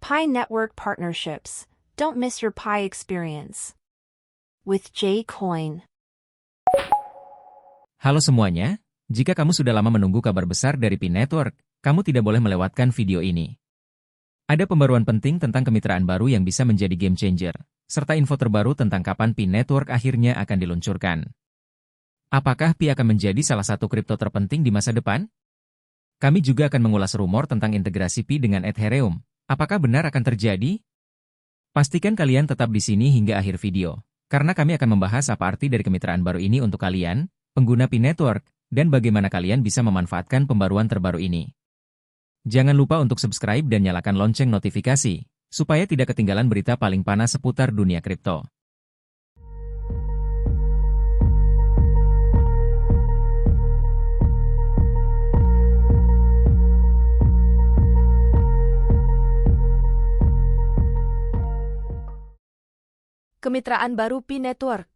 Pi Network Partnerships. Don't miss your Pi experience. With J-Coin. Halo semuanya, jika kamu sudah lama menunggu kabar besar dari Pi Network, kamu tidak boleh melewatkan video ini. Ada pembaruan penting tentang kemitraan baru yang bisa menjadi game changer, serta info terbaru tentang kapan Pi Network akhirnya akan diluncurkan. Apakah Pi akan menjadi salah satu kripto terpenting di masa depan? Kami juga akan mengulas rumor tentang integrasi Pi dengan Ethereum. Apakah benar akan terjadi? Pastikan kalian tetap di sini hingga akhir video, karena kami akan membahas apa arti dari kemitraan baru ini untuk kalian, pengguna Pi Network, dan bagaimana kalian bisa memanfaatkan pembaruan terbaru ini. Jangan lupa untuk subscribe dan nyalakan lonceng notifikasi, supaya tidak ketinggalan berita paling panas seputar dunia kripto. Kemitraan baru Pi Network.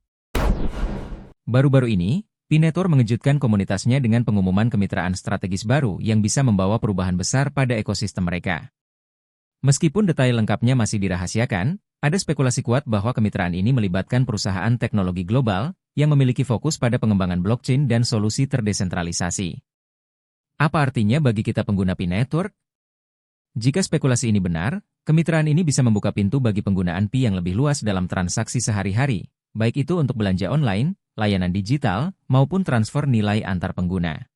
Baru-baru ini, Pi Network mengejutkan komunitasnya dengan pengumuman kemitraan strategis baru yang bisa membawa perubahan besar pada ekosistem mereka. Meskipun detail lengkapnya masih dirahasiakan, ada spekulasi kuat bahwa kemitraan ini melibatkan perusahaan teknologi global yang memiliki fokus pada pengembangan blockchain dan solusi terdesentralisasi. Apa artinya bagi kita pengguna Pi Network? Jika spekulasi ini benar, kemitraan ini bisa membuka pintu bagi penggunaan Pi yang lebih luas dalam transaksi sehari-hari, baik itu untuk belanja online, layanan digital, maupun transfer nilai antar pengguna.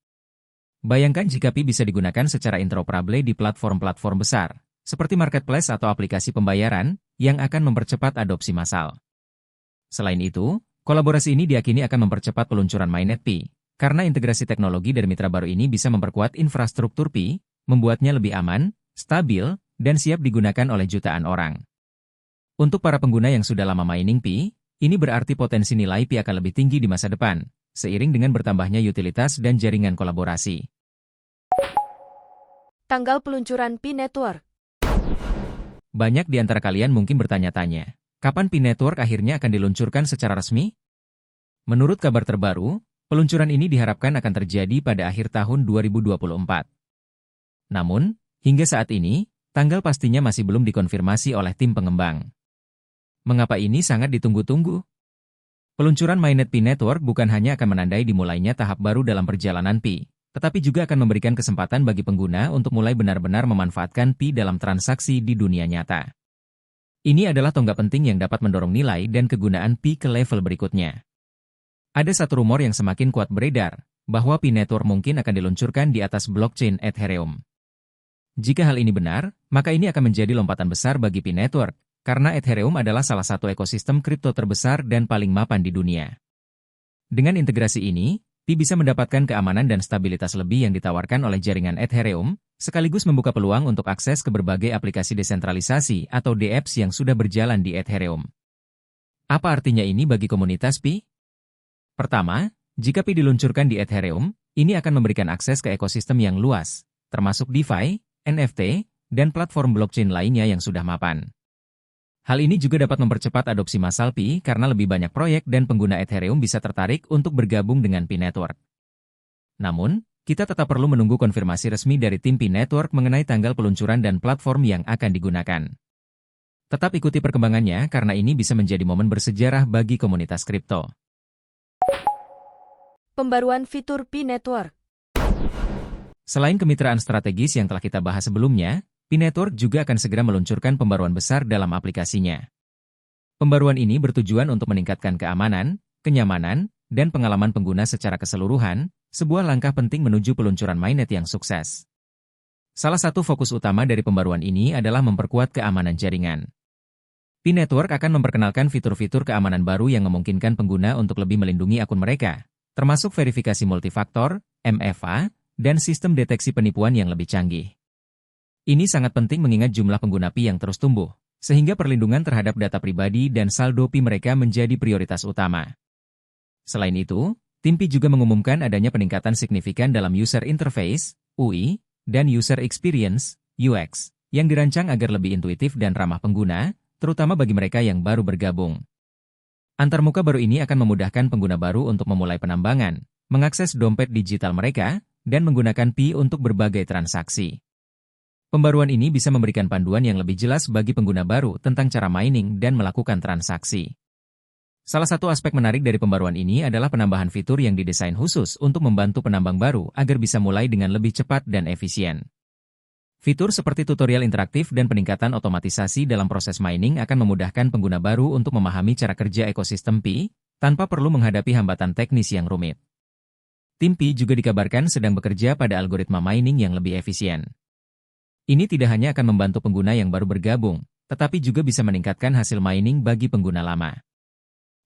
Bayangkan jika Pi bisa digunakan secara interoperable di platform-platform besar, seperti marketplace atau aplikasi pembayaran, yang akan mempercepat adopsi massal. Selain itu, kolaborasi ini diyakini akan mempercepat peluncuran mainnet Pi, karena integrasi teknologi dari mitra baru ini bisa memperkuat infrastruktur Pi, membuatnya lebih aman, stabil, dan siap digunakan oleh jutaan orang. Untuk para pengguna yang sudah lama mining Pi, ini berarti potensi nilai Pi akan lebih tinggi di masa depan, seiring dengan bertambahnya utilitas dan jaringan kolaborasi. Tanggal peluncuran Pi Network. Banyak di antara kalian mungkin bertanya-tanya, kapan Pi Network akhirnya akan diluncurkan secara resmi? Menurut kabar terbaru, peluncuran ini diharapkan akan terjadi pada akhir tahun 2024. Namun, hingga saat ini, tanggal pastinya masih belum dikonfirmasi oleh tim pengembang. Mengapa ini sangat ditunggu-tunggu? Peluncuran mainnet Pi Network bukan hanya akan menandai dimulainya tahap baru dalam perjalanan Pi, tetapi juga akan memberikan kesempatan bagi pengguna untuk mulai benar-benar memanfaatkan Pi dalam transaksi di dunia nyata. Ini adalah tonggak penting yang dapat mendorong nilai dan kegunaan Pi ke level berikutnya. Ada satu rumor yang semakin kuat beredar, bahwa Pi Network mungkin akan diluncurkan di atas blockchain Ethereum. Jika hal ini benar, maka ini akan menjadi lompatan besar bagi Pi Network, karena Ethereum adalah salah satu ekosistem kripto terbesar dan paling mapan di dunia. Dengan integrasi ini, Pi bisa mendapatkan keamanan dan stabilitas lebih yang ditawarkan oleh jaringan Ethereum, sekaligus membuka peluang untuk akses ke berbagai aplikasi desentralisasi atau dApps yang sudah berjalan di Ethereum. Apa artinya ini bagi komunitas Pi? Pertama, jika Pi diluncurkan di Ethereum, ini akan memberikan akses ke ekosistem yang luas, termasuk DeFi, NFT, dan platform blockchain lainnya yang sudah mapan. Hal ini juga dapat mempercepat adopsi massal Pi karena lebih banyak proyek dan pengguna Ethereum bisa tertarik untuk bergabung dengan Pi Network. Namun, kita tetap perlu menunggu konfirmasi resmi dari tim Pi Network mengenai tanggal peluncuran dan platform yang akan digunakan. Tetap ikuti perkembangannya karena ini bisa menjadi momen bersejarah bagi komunitas kripto. Pembaruan fitur Pi Network. Selain kemitraan strategis yang telah kita bahas sebelumnya, Pi Network juga akan segera meluncurkan pembaruan besar dalam aplikasinya. Pembaruan ini bertujuan untuk meningkatkan keamanan, kenyamanan, dan pengalaman pengguna secara keseluruhan, sebuah langkah penting menuju peluncuran mainnet yang sukses. Salah satu fokus utama dari pembaruan ini adalah memperkuat keamanan jaringan. Pi Network akan memperkenalkan fitur-fitur keamanan baru yang memungkinkan pengguna untuk lebih melindungi akun mereka, termasuk verifikasi multifaktor, MFA, dan sistem deteksi penipuan yang lebih canggih. Ini sangat penting mengingat jumlah pengguna Pi yang terus tumbuh, sehingga perlindungan terhadap data pribadi dan saldo Pi mereka menjadi prioritas utama. Selain itu, tim Pi juga mengumumkan adanya peningkatan signifikan dalam User Interface, UI, dan User Experience, UX, yang dirancang agar lebih intuitif dan ramah pengguna, terutama bagi mereka yang baru bergabung. Antarmuka baru ini akan memudahkan pengguna baru untuk memulai penambangan, mengakses dompet digital mereka, dan menggunakan Pi untuk berbagai transaksi. Pembaruan ini bisa memberikan panduan yang lebih jelas bagi pengguna baru tentang cara mining dan melakukan transaksi. Salah satu aspek menarik dari pembaruan ini adalah penambahan fitur yang didesain khusus untuk membantu penambang baru agar bisa mulai dengan lebih cepat dan efisien. Fitur seperti tutorial interaktif dan peningkatan otomatisasi dalam proses mining akan memudahkan pengguna baru untuk memahami cara kerja ekosistem Pi, tanpa perlu menghadapi hambatan teknis yang rumit. Tim Pi juga dikabarkan sedang bekerja pada algoritma mining yang lebih efisien. Ini tidak hanya akan membantu pengguna yang baru bergabung, tetapi juga bisa meningkatkan hasil mining bagi pengguna lama.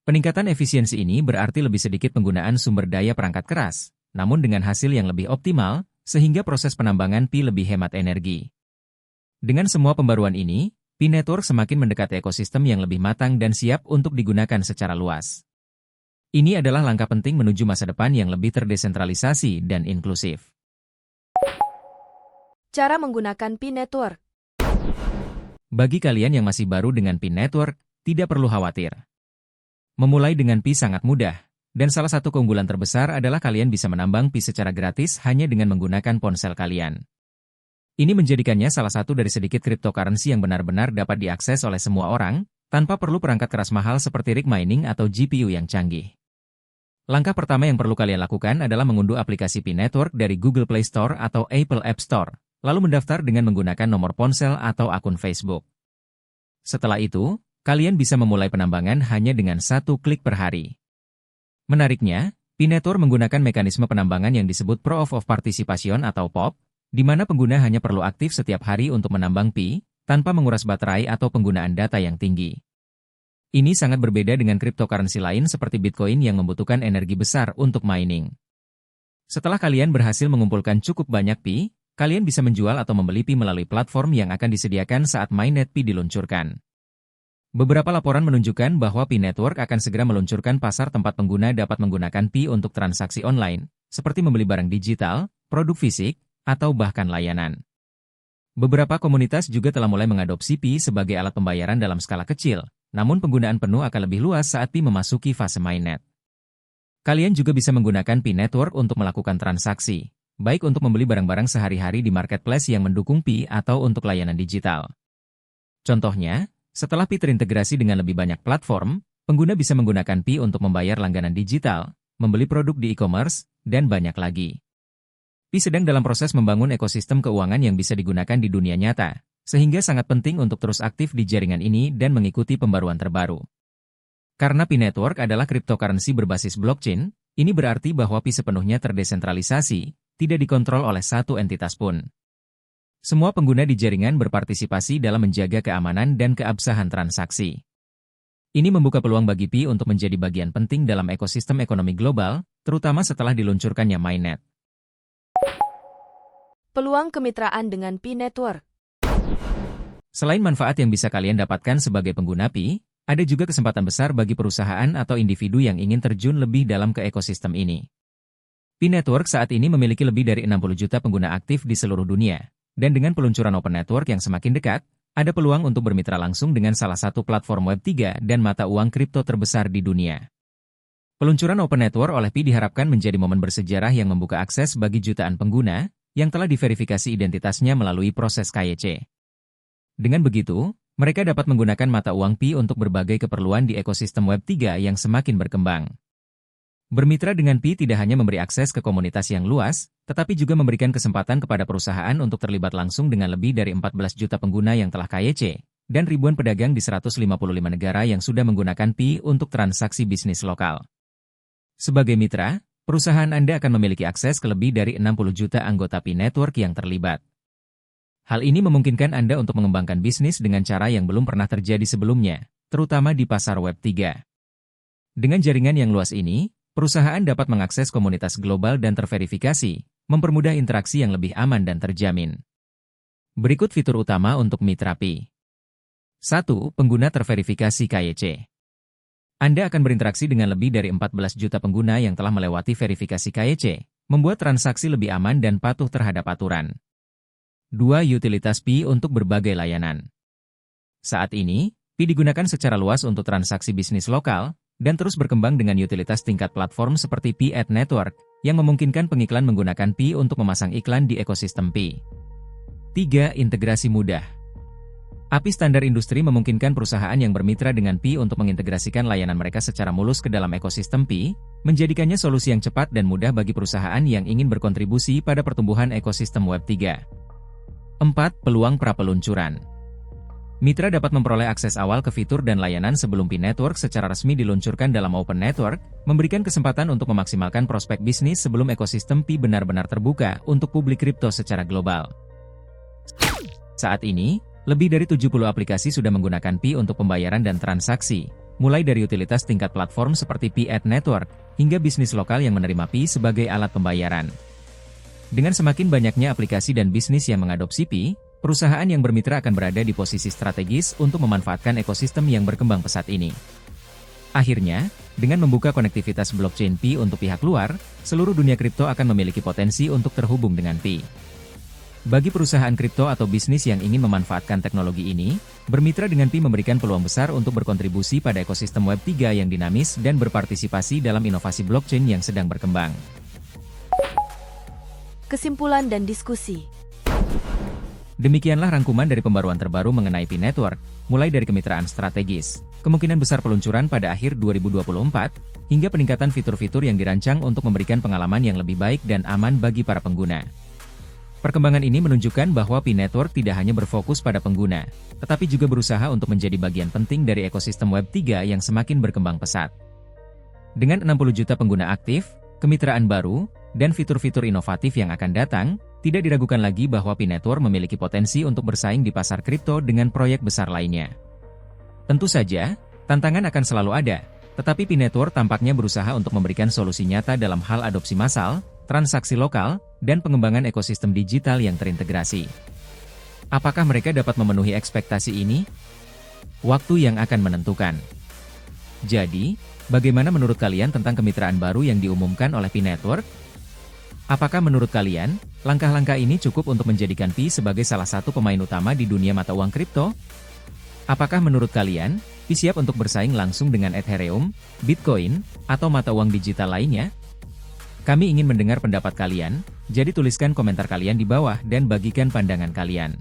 Peningkatan efisiensi ini berarti lebih sedikit penggunaan sumber daya perangkat keras, namun dengan hasil yang lebih optimal, sehingga proses penambangan Pi lebih hemat energi. Dengan semua pembaruan ini, Pi Network semakin mendekati ekosistem yang lebih matang dan siap untuk digunakan secara luas. Ini adalah langkah penting menuju masa depan yang lebih terdesentralisasi dan inklusif. Cara menggunakan Pi Network. Bagi kalian yang masih baru dengan Pi Network, tidak perlu khawatir. Memulai dengan Pi sangat mudah. Dan salah satu keunggulan terbesar adalah kalian bisa menambang Pi secara gratis hanya dengan menggunakan ponsel kalian. Ini menjadikannya salah satu dari sedikit cryptocurrency yang benar-benar dapat diakses oleh semua orang, tanpa perlu perangkat keras mahal seperti rig mining atau GPU yang canggih. Langkah pertama yang perlu kalian lakukan adalah mengunduh aplikasi Pi Network dari Google Play Store atau Apple App Store, lalu mendaftar dengan menggunakan nomor ponsel atau akun Facebook. Setelah itu, kalian bisa memulai penambangan hanya dengan satu klik per hari. Menariknya, Pi Network menggunakan mekanisme penambangan yang disebut Proof of Participation atau POP, di mana pengguna hanya perlu aktif setiap hari untuk menambang Pi, tanpa menguras baterai atau penggunaan data yang tinggi. Ini sangat berbeda dengan cryptocurrency lain seperti Bitcoin yang membutuhkan energi besar untuk mining. Setelah kalian berhasil mengumpulkan cukup banyak Pi, kalian bisa menjual atau membeli Pi melalui platform yang akan disediakan saat mainnet Pi diluncurkan. Beberapa laporan menunjukkan bahwa Pi Network akan segera meluncurkan pasar tempat pengguna dapat menggunakan Pi untuk transaksi online, seperti membeli barang digital, produk fisik, atau bahkan layanan. Beberapa komunitas juga telah mulai mengadopsi Pi sebagai alat pembayaran dalam skala kecil, namun penggunaan penuh akan lebih luas saat Pi memasuki fase mainnet. Kalian juga bisa menggunakan Pi Network untuk melakukan transaksi, baik untuk membeli barang-barang sehari-hari di marketplace yang mendukung Pi atau untuk layanan digital. Contohnya, setelah Pi terintegrasi dengan lebih banyak platform, pengguna bisa menggunakan Pi untuk membayar langganan digital, membeli produk di e-commerce, dan banyak lagi. Pi sedang dalam proses membangun ekosistem keuangan yang bisa digunakan di dunia nyata, sehingga sangat penting untuk terus aktif di jaringan ini dan mengikuti pembaruan terbaru. Karena Pi Network adalah cryptocurrency berbasis blockchain, ini berarti bahwa Pi sepenuhnya terdesentralisasi, tidak dikontrol oleh satu entitas pun. Semua pengguna di jaringan berpartisipasi dalam menjaga keamanan dan keabsahan transaksi. Ini membuka peluang bagi Pi untuk menjadi bagian penting dalam ekosistem ekonomi global, terutama setelah diluncurkannya mainnet. Peluang kemitraan dengan Pi Network. Selain manfaat yang bisa kalian dapatkan sebagai pengguna Pi, ada juga kesempatan besar bagi perusahaan atau individu yang ingin terjun lebih dalam ke ekosistem ini. Pi Network saat ini memiliki lebih dari 60 juta pengguna aktif di seluruh dunia. Dan dengan peluncuran Open Network yang semakin dekat, ada peluang untuk bermitra langsung dengan salah satu platform Web3 dan mata uang kripto terbesar di dunia. Peluncuran Open Network oleh Pi diharapkan menjadi momen bersejarah yang membuka akses bagi jutaan pengguna yang telah diverifikasi identitasnya melalui proses KYC. Dengan begitu, mereka dapat menggunakan mata uang Pi untuk berbagai keperluan di ekosistem Web3 yang semakin berkembang. Bermitra dengan Pi tidak hanya memberi akses ke komunitas yang luas, tetapi juga memberikan kesempatan kepada perusahaan untuk terlibat langsung dengan lebih dari 14 juta pengguna yang telah KYC, dan ribuan pedagang di 155 negara yang sudah menggunakan Pi untuk transaksi bisnis lokal. Sebagai mitra, perusahaan Anda akan memiliki akses ke lebih dari 60 juta anggota Pi Network yang terlibat. Hal ini memungkinkan Anda untuk mengembangkan bisnis dengan cara yang belum pernah terjadi sebelumnya, terutama di pasar Web3. Dengan jaringan yang luas ini, perusahaan dapat mengakses komunitas global dan terverifikasi, mempermudah interaksi yang lebih aman dan terjamin. Berikut fitur utama untuk mitra Pi. 1. Pengguna terverifikasi KYC. Anda akan berinteraksi dengan lebih dari 14 juta pengguna yang telah melewati verifikasi KYC, membuat transaksi lebih aman dan patuh terhadap aturan. 2. Utilitas Pi untuk berbagai layanan. Saat ini, Pi digunakan secara luas untuk transaksi bisnis lokal, dan terus berkembang dengan utilitas tingkat platform seperti Pi Ad Network, yang memungkinkan pengiklan menggunakan Pi untuk memasang iklan di ekosistem Pi. 3. Integrasi mudah. API standar industri memungkinkan perusahaan yang bermitra dengan Pi untuk mengintegrasikan layanan mereka secara mulus ke dalam ekosistem Pi, menjadikannya solusi yang cepat dan mudah bagi perusahaan yang ingin berkontribusi pada pertumbuhan ekosistem Web 3. 4. Peluang pra-peluncuran. Mitra dapat memperoleh akses awal ke fitur dan layanan sebelum Pi Network secara resmi diluncurkan dalam Open Network, memberikan kesempatan untuk memaksimalkan prospek bisnis sebelum ekosistem Pi benar-benar terbuka untuk publik kripto secara global. Saat ini, lebih dari 70 aplikasi sudah menggunakan Pi untuk pembayaran dan transaksi, mulai dari utilitas tingkat platform seperti Pi Ad Network, hingga bisnis lokal yang menerima Pi sebagai alat pembayaran. Dengan semakin banyaknya aplikasi dan bisnis yang mengadopsi Pi, perusahaan yang bermitra akan berada di posisi strategis untuk memanfaatkan ekosistem yang berkembang pesat ini. Akhirnya, dengan membuka konektivitas blockchain Pi untuk pihak luar, seluruh dunia kripto akan memiliki potensi untuk terhubung dengan Pi. Bagi perusahaan kripto atau bisnis yang ingin memanfaatkan teknologi ini, bermitra dengan Pi memberikan peluang besar untuk berkontribusi pada ekosistem Web 3 yang dinamis dan berpartisipasi dalam inovasi blockchain yang sedang berkembang. Kesimpulan dan diskusi. Demikianlah rangkuman dari pembaruan terbaru mengenai Pi Network, mulai dari kemitraan strategis, kemungkinan besar peluncuran pada akhir 2024, hingga peningkatan fitur-fitur yang dirancang untuk memberikan pengalaman yang lebih baik dan aman bagi para pengguna. Perkembangan ini menunjukkan bahwa Pi Network tidak hanya berfokus pada pengguna, tetapi juga berusaha untuk menjadi bagian penting dari ekosistem Web 3 yang semakin berkembang pesat. Dengan 60 juta pengguna aktif, kemitraan baru, dan fitur-fitur inovatif yang akan datang, tidak diragukan lagi bahwa Pi Network memiliki potensi untuk bersaing di pasar kripto dengan proyek besar lainnya. Tentu saja, tantangan akan selalu ada, tetapi Pi Network tampaknya berusaha untuk memberikan solusi nyata dalam hal adopsi massal, transaksi lokal, dan pengembangan ekosistem digital yang terintegrasi. Apakah mereka dapat memenuhi ekspektasi ini? Waktu yang akan menentukan. Jadi, bagaimana menurut kalian tentang kemitraan baru yang diumumkan oleh Pi Network? Apakah menurut kalian, langkah-langkah ini cukup untuk menjadikan Pi sebagai salah satu pemain utama di dunia mata uang kripto? Apakah menurut kalian, Pi siap untuk bersaing langsung dengan Ethereum, Bitcoin, atau mata uang digital lainnya? Kami ingin mendengar pendapat kalian, jadi tuliskan komentar kalian di bawah dan bagikan pandangan kalian.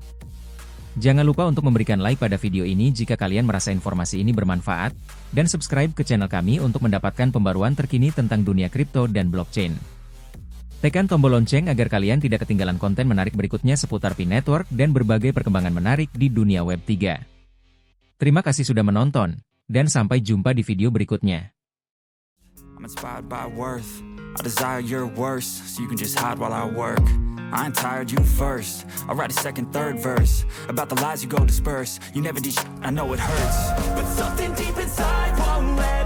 Jangan lupa untuk memberikan like pada video ini jika kalian merasa informasi ini bermanfaat, dan subscribe ke channel kami untuk mendapatkan pembaruan terkini tentang dunia kripto dan blockchain. Tekan tombol lonceng agar kalian tidak ketinggalan konten menarik berikutnya seputar Pi Network dan berbagai perkembangan menarik di dunia Web 3. Terima kasih sudah menonton, dan sampai jumpa di video berikutnya. I desire your worst, so you can just hide while I work. I ain't tired, you first. I'll write a second, third verse about the lies you go disperse. You never did shit, I know it hurts, but something deep inside won't let